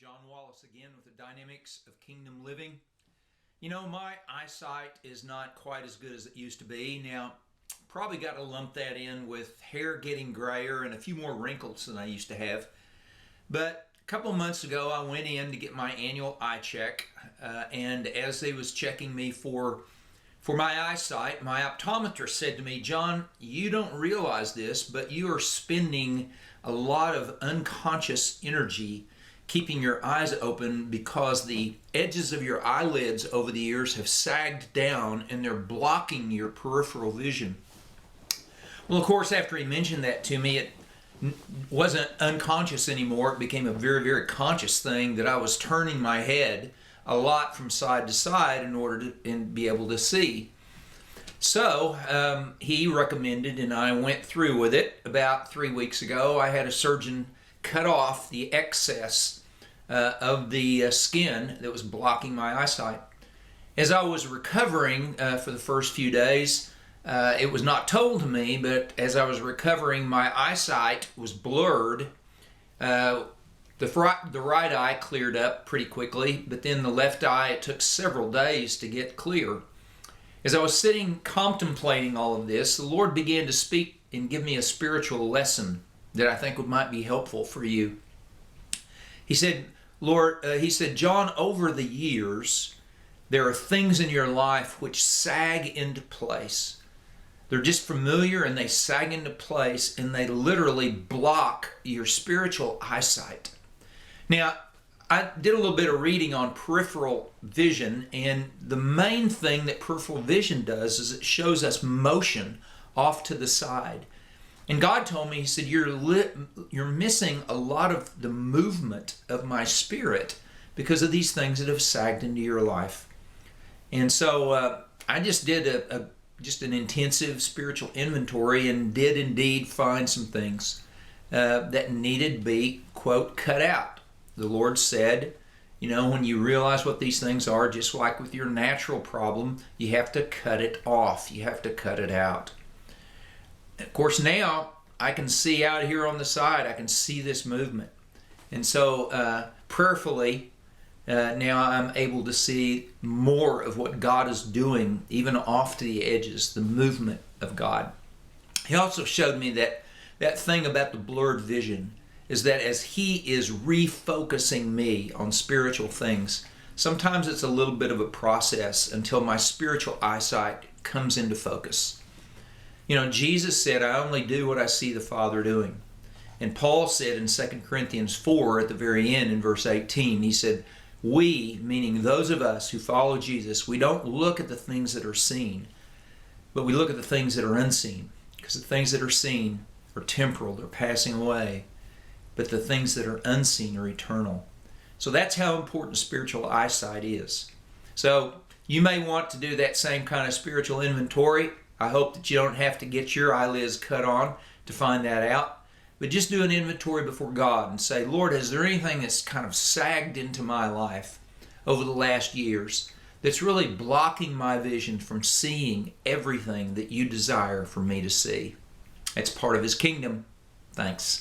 John Wallace again with the dynamics of kingdom living. You know, my eyesight is not quite as good as it used to be. Now, probably got to lump that in with hair getting grayer and a few more wrinkles than I used to have. But a couple months ago, I went in to get my annual eye check, and as they was checking me for my eyesight, my optometrist said to me, "John, you don't realize this, but you are spending a lot of unconscious energy keeping your eyes open because the edges of your eyelids over the years have sagged down and they're blocking your peripheral vision." Well, of course, after he mentioned that to me, it wasn't unconscious anymore. It became a very, very conscious thing that I was turning my head a lot from side to side in order to be able to see. So he recommended, and I went through with it. About 3 weeks ago, I had a surgeon cut off the excess of the skin that was blocking my eyesight. As I was recovering for the first few days, it was not told to me, but as I was recovering, my eyesight was blurred. The right eye cleared up pretty quickly, but then the left eye, it took several days to get clear. As I was sitting contemplating all of this, the Lord began to speak and give me a spiritual lesson that I think might be helpful for you. He said, "John, over the years, there are things in your life which sag into place. They're just familiar and they sag into place and they literally block your spiritual eyesight." Now, I did a little bit of reading on peripheral vision, and the main thing that peripheral vision does is it shows us motion off to the side. And God told me, He said, you're missing a lot of the movement of my spirit because of these things that have sagged into your life. And so I just did an intensive spiritual inventory and did indeed find some things that needed to be, quote, cut out. The Lord said, you know, when you realize what these things are, just like with your natural problem, you have to cut it off. You have to cut it out. Of course, now I can see out here on the side, I can see this movement. And so prayerfully, now I'm able to see more of what God is doing, even off to the edges, the movement of God. He also showed me that thing about the blurred vision is that as He is refocusing me on spiritual things, sometimes it's a little bit of a process until my spiritual eyesight comes into focus. You know, Jesus said, "I only do what I see the Father doing." And Paul said in 2 Corinthians 4 at the very end in verse 18, he said, "We," meaning those of us who follow Jesus, we don't look at the things that are seen, but we look at the things that are unseen. Because the things that are seen are temporal, they're passing away. But the things that are unseen are eternal. So that's how important spiritual eyesight is. So you may want to do that same kind of spiritual inventory. I hope that you don't have to get your eyelids cut on to find that out. But just do an inventory before God and say, "Lord, is there anything that's kind of sagged into my life over the last years that's really blocking my vision from seeing everything that you desire for me to see?" It's part of His kingdom. Thanks.